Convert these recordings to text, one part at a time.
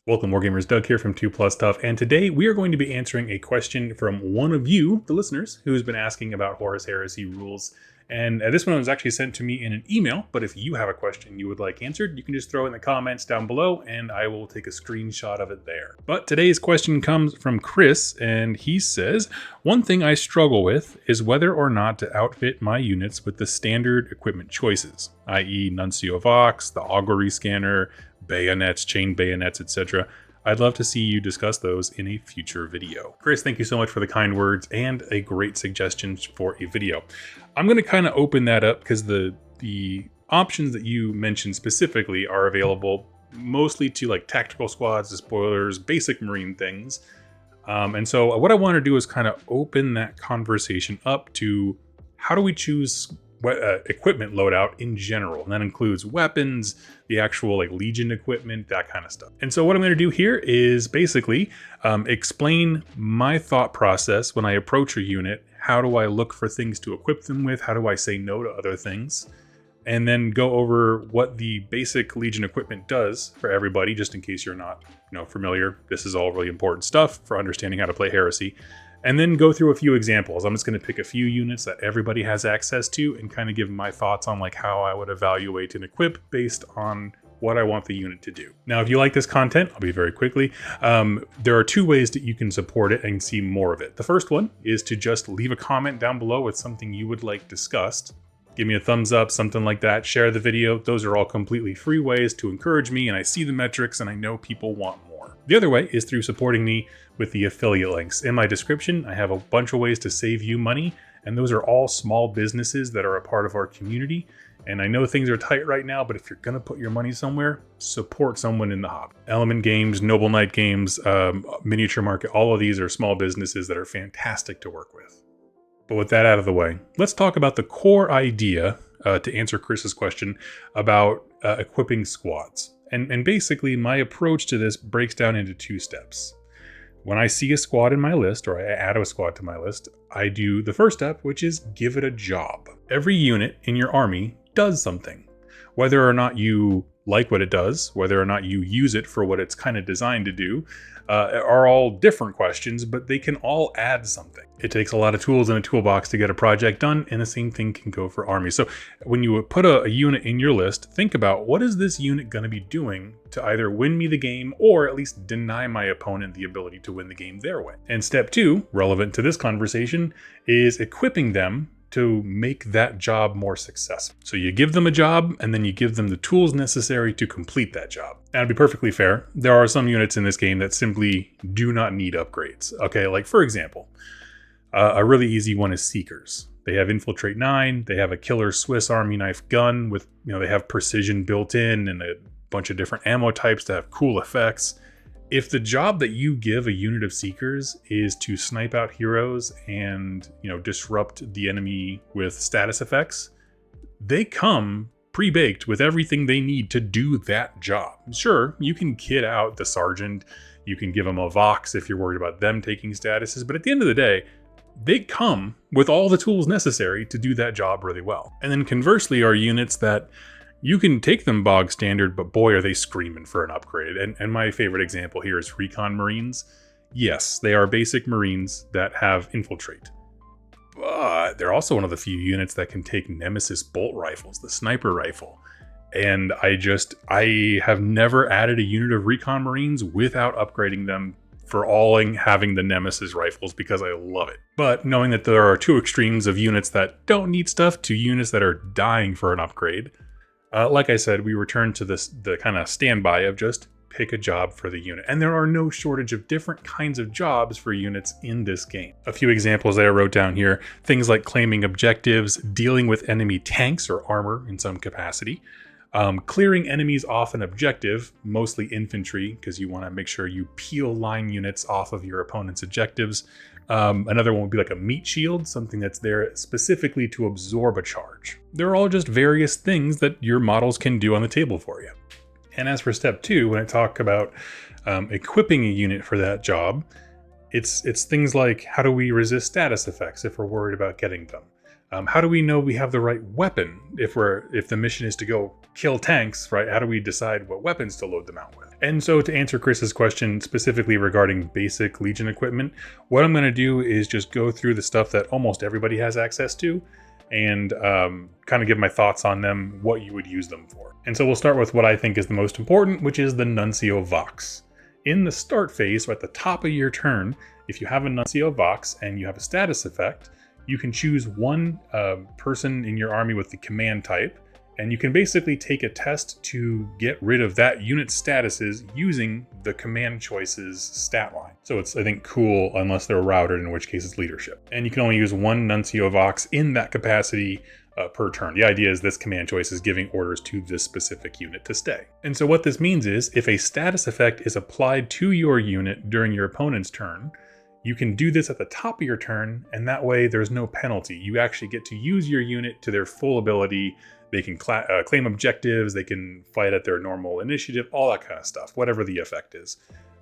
Welcome, Wargamers. Doug here from 2+ Stuff, and today we are going to be answering a question from one of you, the listeners, who's been asking about Horus Heresy rules. And this one was actually sent to me in an email, but if you have a question you would like answered, you can just throw it in the comments down below, and I will take a screenshot of it there. But today's question comes from Chris, and he says, one thing I struggle with is whether or not to outfit my units with the standard equipment choices, i.e. Nuncio-vox, the Augury scanner, bayonets, chain bayonets, etc. I'd love to see you discuss those in a future video. Chris, thank you so much for the kind words and a great suggestion for a video. I'm going to kind of open that up because the options that you mentioned specifically are available mostly to like tactical squads, spoilers, basic marine things. And so what I want to do is kind of open that conversation up to how do we choose equipment loadout in general, and that includes weapons, the actual like Legion equipment, that kind of stuff. And so what I'm going to do here is basically explain my thought process when I approach a unit. How do I look for things to equip them with? How do I say no to other things? And then go over what the basic Legion equipment does for everybody, just in case you're not familiar. This is all really important stuff for understanding how to play Heresy. And then go through a few examples. I'm just going to pick a few units that everybody has access to and kind of give my thoughts on like how I would evaluate and equip based on what I want the unit to do. Now, if you like this content, I'll be very quickly. There are two ways that you can support it and see more of it. The first one is to just leave a comment down below with something you would like discussed. Give me a thumbs up, something like that. Share the video. Those are all completely free ways to encourage me, and I see the metrics and I know people want more. The other way is through supporting me with the affiliate links. In my description, I have a bunch of ways to save you money, and those are all small businesses that are a part of our community. And I know things are tight right now, but if you're gonna put your money somewhere, support someone in the hobby. Element Games, Noble Knight Games, Miniature Market, all of these are small businesses that are fantastic to work with. But with that out of the way, let's talk about the core idea to answer Chris's question about equipping squads. And basically, my approach to this breaks down into two steps. When I see a squad in my list, or I add a squad to my list, I do the first step, which is give it a job. Every unit in your army does something. Whether or not you like what it does, whether or not you use it for what it's kind of designed to do, are all different questions, but they can all add something. It takes a lot of tools in a toolbox to get a project done, and the same thing can go for armies. So when you put a unit in your list, think about what is this unit going to be doing to either win me the game or at least deny my opponent the ability to win the game their way. And step two, relevant to this conversation, is equipping them to make that job more successful. So you give them a job, and then you give them the tools necessary to complete that job. Now, to be perfectly fair, there are some units in this game that simply do not need upgrades. Okay, like for example, a really easy one is Seekers. They have Infiltrate 9, they have a killer Swiss Army knife gun with, they have precision built in and a bunch of different ammo types to have cool effects. If the job that you give a unit of Seekers is to snipe out heroes and, disrupt the enemy with status effects, they come pre-baked with everything they need to do that job. Sure, you can kit out the sergeant, you can give them a Vox if you're worried about them taking statuses, but at the end of the day, they come with all the tools necessary to do that job really well. And then conversely are units that you can take them bog standard, but boy, are they screaming for an upgrade. And my favorite example here is Recon Marines. Yes, they are basic Marines that have Infiltrate. But they're also one of the few units that can take Nemesis bolt rifles, the sniper rifle. And I have never added a unit of Recon Marines without upgrading them for having the Nemesis rifles because I love it. But knowing that there are two extremes of units that don't need stuff to units that are dying for an upgrade, like I said, we return to the kind of standby of just pick a job for the unit. And there are no shortage of different kinds of jobs for units in this game. A few examples that I wrote down here, things like claiming objectives, dealing with enemy tanks or armor in some capacity, clearing enemies off an objective, mostly infantry, because you want to make sure you peel line units off of your opponent's objectives. Another one would be like a meat shield, something that's there specifically to absorb a charge. They're all just various things that your models can do on the table for you. And as for step two, when I talk about equipping a unit for that job, it's things like how do we resist status effects if we're worried about getting them? How do we know we have the right weapon if the mission is to go kill tanks, right? How do we decide what weapons to load them out with? And so to answer Chris's question specifically regarding basic Legion equipment, what I'm going to do is just go through the stuff that almost everybody has access to and kind of give my thoughts on them, what you would use them for. And so we'll start with what I think is the most important, which is the Nuncio-vox. In the start phase, or at the top of your turn, if you have a Nuncio-vox and you have a status effect, you can choose one person in your army with the command type, and you can basically take a test to get rid of that unit's statuses using the command choice's stat line. So it's, I think, cool unless they're routed, in which case it's leadership. And you can only use one Nuncio-vox in that capacity per turn. The idea is this command choice is giving orders to this specific unit to stay. And so what this means is if a status effect is applied to your unit during your opponent's turn, you can do this at the top of your turn, and that way there's no penalty. You actually get to use your unit to their full ability. They can claim objectives, they can fight at their normal initiative, all that kind of stuff, whatever the effect is.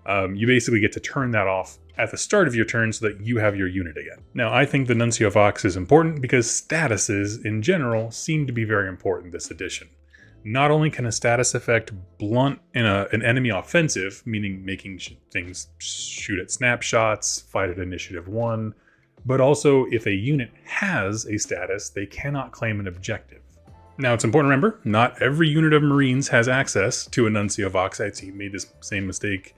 You basically get to turn that off at the start of your turn so that you have your unit again. Now, I think the Nuncio-vox is important because statuses in general seem to be very important this edition. Not only can a status effect blunt an enemy offensive, meaning making things shoot at snapshots, fight at initiative 1, but also if a unit has a status, they cannot claim an objective. Now, it's important to remember, not every unit of Marines has access to a Nuncio-vox. I made this same mistake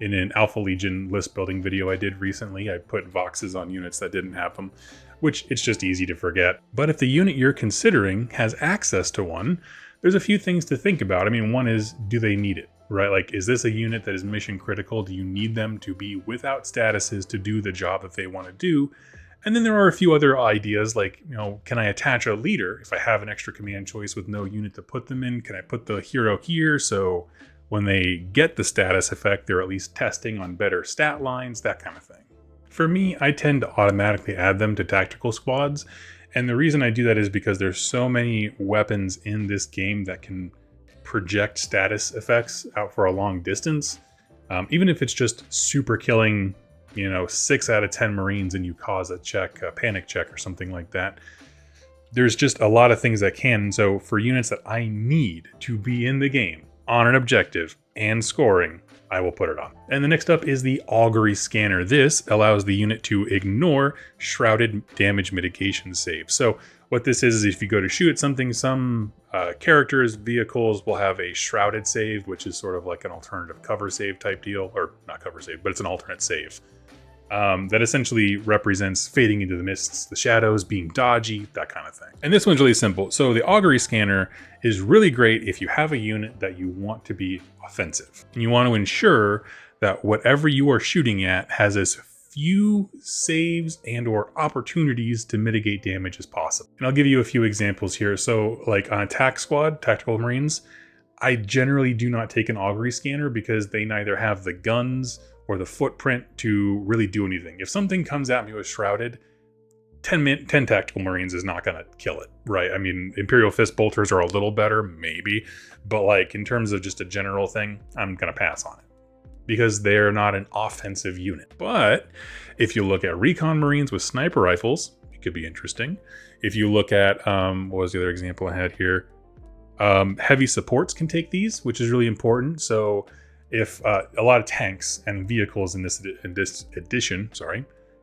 in an Alpha Legion list building video I did recently. I put voxes on units that didn't have them, which it's just easy to forget. But if the unit you're considering has access to one, there's a few things to think about. I mean, one is, do they need it, right? Like, is this a unit that is mission critical? Do you need them to be without statuses to do the job that they want to do? And then there are a few other ideas like, can I attach a leader? If I have an extra command choice with no unit to put them in, can I put the hero here so when they get the status effect, they're at least testing on better stat lines, that kind of thing. For me, I tend to automatically add them to tactical squads. And the reason I do that is because there's so many weapons in this game that can project status effects out for a long distance. Even if it's just super killing, 6 out of 10 Marines and you cause a panic check or something like that. There's just a lot of things that can. So for units that I need to be in the game on an objective and scoring, I will put it on. And the next up is the Augury scanner. This allows the unit to ignore shrouded damage mitigation saves. So what this is if you go to shoot at something, some characters, vehicles will have a shrouded save, which is sort of like an alternative cover save type deal, or not cover save, but it's an alternate save. That essentially represents fading into the mists, the shadows, being dodgy, that kind of thing. And this one's really simple. So the Augury scanner is really great if you have a unit that you want to be offensive. And you want to ensure that whatever you are shooting at has as few saves and or opportunities to mitigate damage as possible. And I'll give you a few examples here. So like on attack squad, tactical Marines, I generally do not take an Augury scanner because they neither have the guns or the footprint to really do anything. If something comes at me with shrouded, 10 tactical Marines is not going to kill it, right? I mean, Imperial Fist Bolters are a little better, maybe, but like in terms of just a general thing, I'm going to pass on it because they're not an offensive unit. But if you look at Recon Marines with sniper rifles, it could be interesting. If you look at, what was the other example I had here? Heavy supports can take these, which is really important. So if a lot of tanks and vehicles in this edition,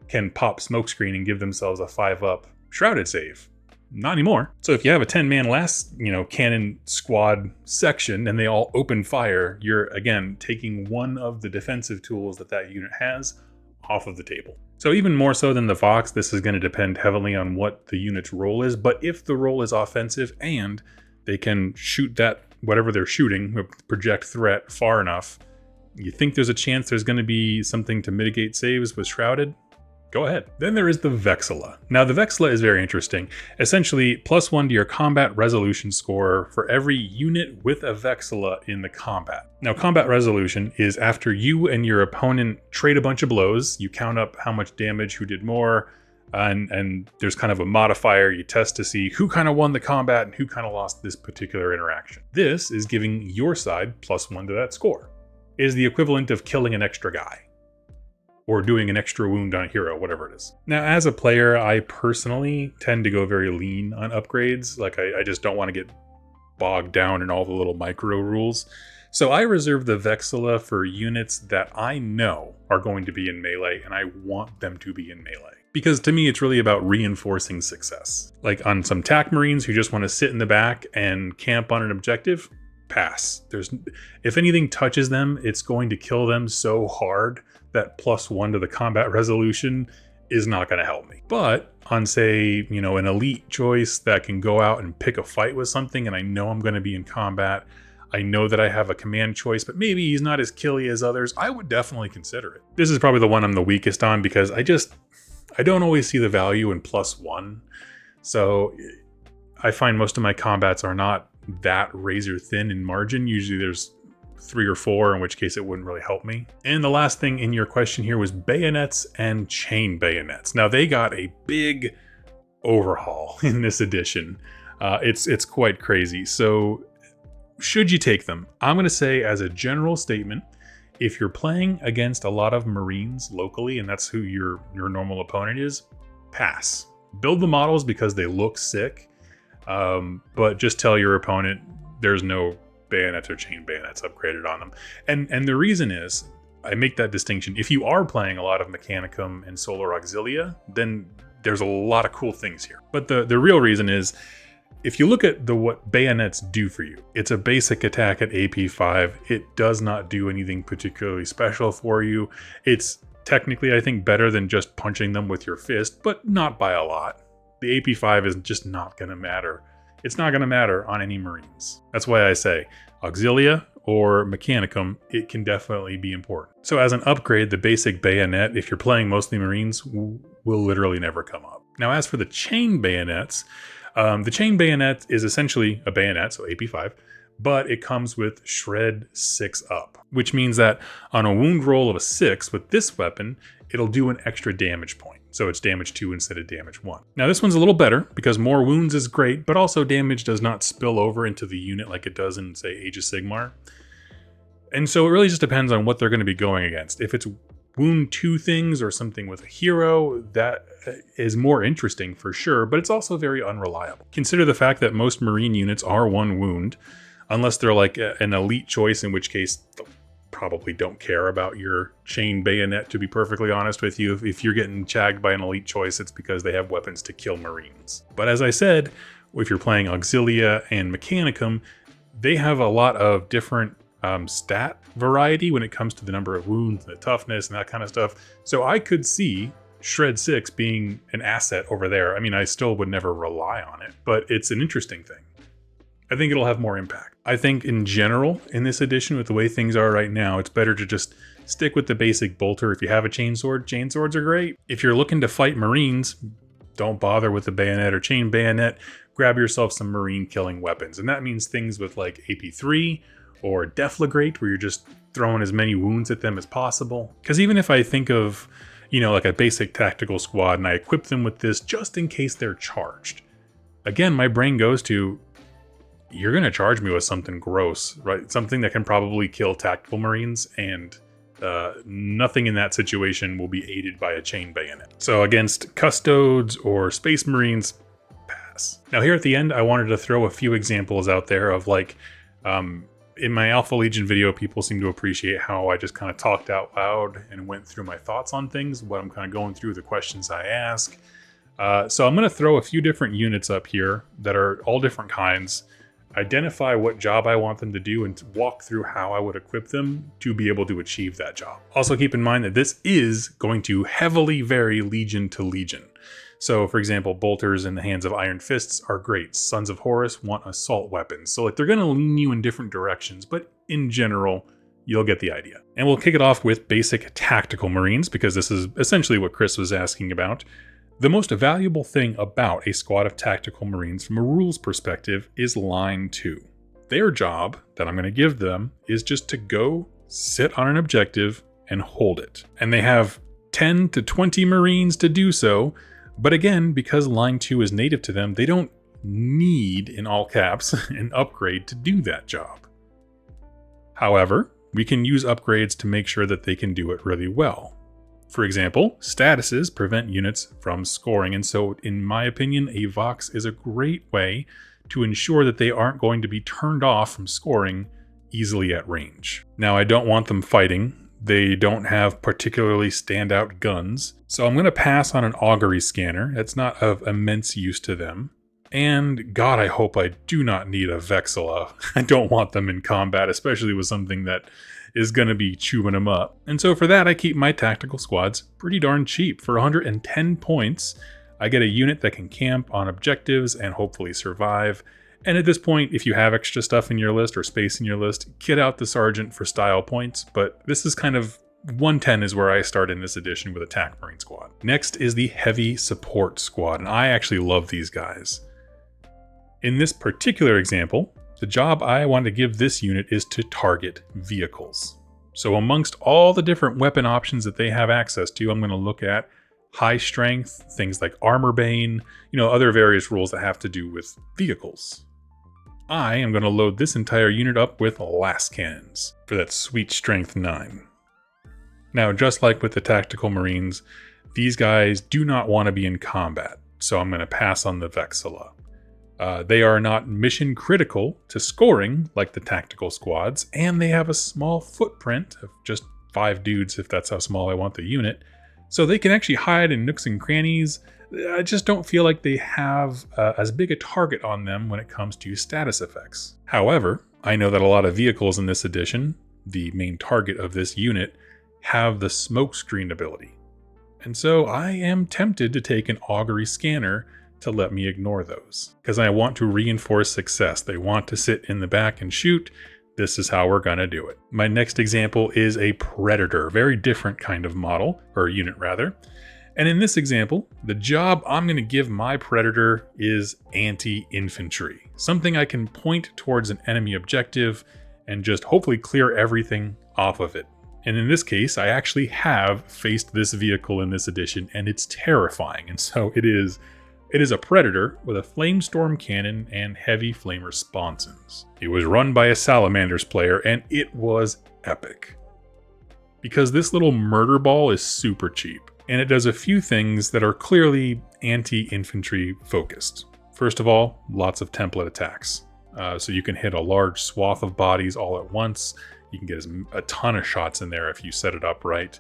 can pop smokescreen and give themselves a 5-up shrouded save. Not anymore. So if you have a 10-man last, cannon squad section and they all open fire, you're again taking one of the defensive tools that unit has off of the table. So even more so than the Vox, this is going to depend heavily on what the unit's role is. But if the role is offensive and they can shoot that whatever they're shooting, project threat far enough, you think there's a chance there's going to be something to mitigate saves with shrouded? Go ahead. Then there is the Vexilla. Now the Vexilla is very interesting. Essentially, +1 to your combat resolution score for every unit with a Vexilla in the combat. Now combat resolution is after you and your opponent trade a bunch of blows, you count up how much damage, who did more, and there's kind of a modifier you test to see who kind of won the combat and who kind of lost this particular interaction. This is giving your side +1 to that score. It is the equivalent of killing an extra guy or doing an extra wound on a hero, whatever it is. Now, as a player, I personally tend to go very lean on upgrades. Like I just don't want to get bogged down in all the little micro rules. So I reserve the Vexilla for units that I know are going to be in melee and I want them to be in melee. Because to me, it's really about reinforcing success. Like on some TAC Marines who just want to sit in the back and camp on an objective, pass. If anything touches them, it's going to kill them so hard that +1 to the combat resolution is not going to help me. But on, say, an elite choice that can go out and pick a fight with something and I know I'm going to be in combat, I know that I have a command choice, but maybe he's not as killy as others, I would definitely consider it. This is probably the one I'm the weakest on because I don't always see the value in +1. So I find most of my combats are not that razor thin in margin. Usually there's 3 or 4, in which case it wouldn't really help me. And the last thing in your question here was bayonets and chain bayonets. Now they got a big overhaul in this edition. It's quite crazy. So should you take them? I'm going to say, as a general statement, if you're playing against a lot of Marines locally and that's who your normal opponent is, pass. Build the models because they look sick, but just tell your opponent there's no bayonets or chain bayonets upgraded on them. And the reason is, I make that distinction. If you are playing a lot of Mechanicum and Solar Auxilia, then there's a lot of cool things here. But the real reason is, if you look at what bayonets do for you, it's a basic attack at AP5. It does not do anything particularly special for you. It's technically, I think, better than just punching them with your fist, but not by a lot. The AP5 is just not going to matter. It's not going to matter on any Marines. That's why I say Auxilia or Mechanicum, it can definitely be important. So as an upgrade, the basic bayonet, if you're playing mostly Marines, will literally never come up. Now, as for the chain bayonets, the chain bayonet is essentially a bayonet, so AP5, but it comes with Shred 6 up, which means that on a wound roll of a 6 with this weapon, it'll do an extra damage point. So it's damage 2 instead of damage 1. Now this one's a little better because more wounds is great, but also damage does not spill over into the unit like it does in, say, Age of Sigmar. And so it really just depends on what they're going to be going against. If it's wound 2 things or something with a hero, that is more interesting for sure, but it's also very unreliable. Consider the fact that most Marine units are 1 wound, unless they're like an elite choice, in which case they'll probably don't care about your chain bayonet, to be perfectly honest with you. If you're getting chagged by an elite choice, it's because they have weapons to kill Marines. But as I said, if you're playing Auxilia and Mechanicum, they have a lot of different stat variety when it comes to the number of wounds and the toughness and that kind of stuff. So I could see Shred 6 being an asset over there. I mean, I still would never rely on it, but it's an interesting thing. I think it'll have more impact. I think in general, in this edition, with the way things are right now, it's better to just stick with the basic bolter. If you have a chainswords are great. If you're looking to fight Marines, don't bother with the bayonet or chain bayonet. Grab yourself some Marine killing weapons. And that means things with like AP3 or Deflagrate, where you're just throwing as many wounds at them as possible. Because even if I think of, like a basic tactical squad and I equip them with this just in case they're charged, again, my brain goes to, you're going to charge me with something gross, right? Something that can probably kill tactical Marines, and nothing in that situation will be aided by a chain bayonet. So against Custodes or Space Marines, pass. Now here at the end, I wanted to throw a few examples out there of like, in my Alpha Legion video, people seem to appreciate how I just kind of talked out loud and went through my thoughts on things, what I'm kind of going through, the questions I ask. So I'm going to throw a few different units up here that are all different kinds, identify what job I want them to do, and walk through how I would equip them to be able to achieve that job. Also keep in mind that this is going to heavily vary Legion to Legion. So for example, bolters in the hands of Iron Fists are great. Sons of Horus want assault weapons. So like they're going to lean you in different directions, but in general, you'll get the idea. And we'll kick it off with basic tactical Marines, because this is essentially what Chris was asking about. The most valuable thing about a squad of tactical Marines from a rules perspective is line 2. Their job that I'm going to give them is just to go sit on an objective and hold it. And they have 10 to 20 Marines to do so. But again, because line 2 is native to them, they don't need, in all caps, an upgrade to do that job. However, we can use upgrades to make sure that they can do it really well. For example, statuses prevent units from scoring, and so in my opinion, a Vox is a great way to ensure that they aren't going to be turned off from scoring easily at range. Now, I don't want them fighting. They don't have particularly standout guns, so I'm going to pass on an Augury scanner. It's not of immense use to them. And God, I hope I do not need a Vexilla. I don't want them in combat, especially with something that is going to be chewing them up. And so for that, I keep my tactical squads pretty darn cheap. For 110 points, I get a unit that can camp on objectives and hopefully survive. And at this point, if you have extra stuff in your list or space in your list, kit out the Sergeant for style points. But this is kind of 110 is where I start in this edition with Attack Marine Squad. Next is the Heavy Support Squad, and I actually love these guys. In this particular example, the job I want to give this unit is to target vehicles. So amongst all the different weapon options that they have access to, I'm going to look at high strength, things like armor bane, other various rules that have to do with vehicles. I am going to load this entire unit up with las cannons for that sweet strength 9. Now, just like with the Tactical Marines, these guys do not want to be in combat, so I'm going to pass on the Vexilla. They are not mission critical to scoring like the tactical squads, and they have a small footprint of just 5 dudes if that's how small I want the unit. So they can actually hide in nooks and crannies. I just don't feel like they have as big a target on them when it comes to status effects. However, I know that a lot of vehicles in this edition, the main target of this unit, have the smokescreen ability. And so I am tempted to take an Augury scanner to let me ignore those, because I want to reinforce success. They want to sit in the back and shoot. This is how we're going to do it. My next example is a Predator, very different kind of model, or unit rather. And in this example, the job I'm going to give my Predator is anti-infantry, something I can point towards an enemy objective and just hopefully clear everything off of it. And in this case, I actually have faced this vehicle in this edition, and it's terrifying. And so it is a Predator with a Flamestorm cannon and heavy flamer sponsons. It was run by a Salamanders player, and it was epic. Because this little murder ball is super cheap, and it does a few things that are clearly anti-infantry focused. First of all, lots of template attacks. So you can hit a large swath of bodies all at once. You can get a ton of shots in there if you set it up right.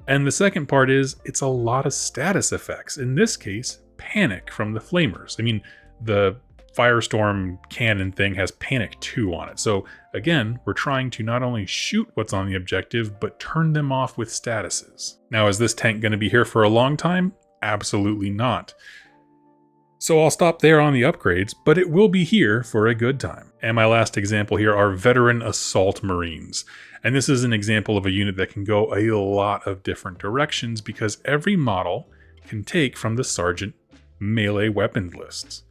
And the second part is, it's a lot of status effects. In this case, Panic from the Flamers. I mean, the Firestorm cannon thing has Panic 2 on it. So again, we're trying to not only shoot what's on the objective, but turn them off with statuses. Now, is this tank going to be here for a long time? Absolutely not. So I'll stop there on the upgrades, but it will be here for a good time. And my last example here are Veteran Assault Marines. And this is an example of a unit that can go a lot of different directions because every model can take from the Sergeant melee weapon lists.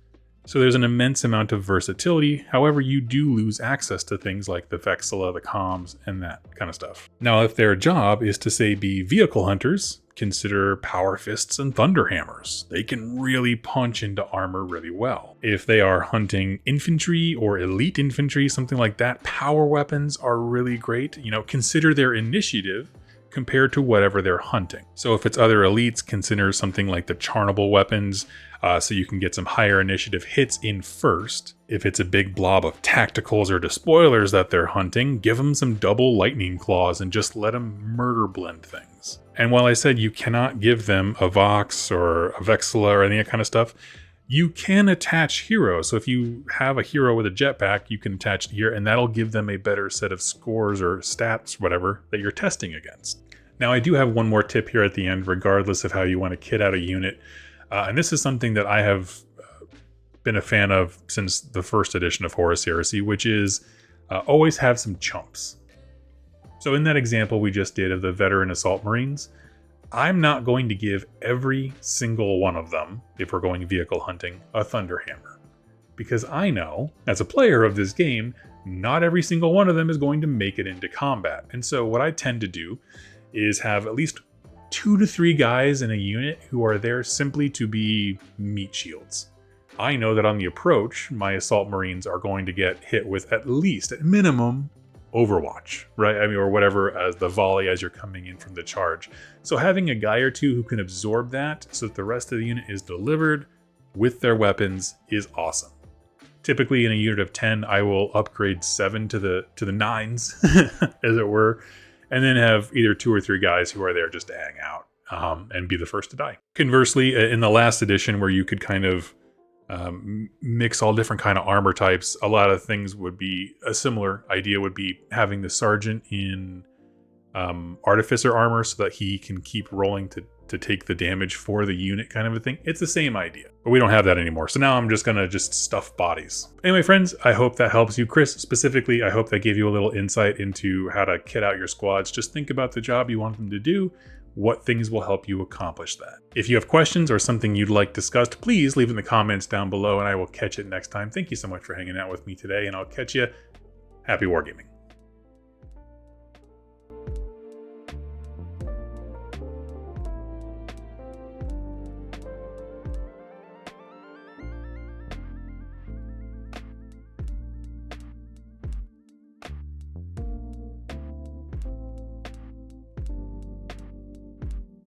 So there's an immense amount of versatility. However, you do lose access to things like the Vexilla, the comms, and that kind of stuff. Now, if their job is to say be vehicle hunters, consider Power Fists and Thunderhammers. They can really punch into armor really well. If they are hunting infantry or elite infantry, something like that, power weapons are really great. Consider their initiative compared to whatever they're hunting. So if it's other elites, consider something like the Charnable weapons, so you can get some higher initiative hits in first. If it's a big blob of tacticals or despoilers that they're hunting, give them some double lightning claws and just let them murder blend things. And while I said you cannot give them a Vox or a Vexilla or any of that kind of stuff, you can attach heroes. So if you have a hero with a jetpack, you can attach it here, and that'll give them a better set of scores or stats, whatever, that you're testing against. Now, I do have one more tip here at the end, regardless of how you want to kit out a unit. And this is something that I have been a fan of since the first edition of Horus Heresy, which is always have some chumps. So in that example we just did of the Veteran Assault Marines, I'm not going to give every single one of them, if we're going vehicle hunting, a Thunderhammer. Because I know, as a player of this game, not every single one of them is going to make it into combat. And so what I tend to do is have at least 2 to 3 guys in a unit who are there simply to be meat shields. I know that on the approach, my Assault Marines are going to get hit with at minimum, Overwatch, right? Or whatever as the volley as you're coming in from the charge. So having a guy or two who can absorb that so that the rest of the unit is delivered with their weapons is awesome. Typically in a unit of 10, I will upgrade 7 to the 9s, as it were, and then have either 2 or 3 guys who are there just to hang out and be the first to die. Conversely, in the last edition where you could kind of mix all different kind of armor types, a lot of things would be, a similar idea would be having the sergeant in artificer armor so that he can keep rolling to take the damage for the unit kind of a thing. It's the same idea, but we don't have that anymore. So now I'm just going to stuff bodies. Anyway, friends, I hope that helps you. Chris, specifically, I hope that gave you a little insight into how to kit out your squads. Just think about the job you want them to do. What things will help you accomplish that? If you have questions or something you'd like discussed, please leave in the comments down below and I will catch it next time. Thank you so much for hanging out with me today, and I'll catch you. Happy wargaming.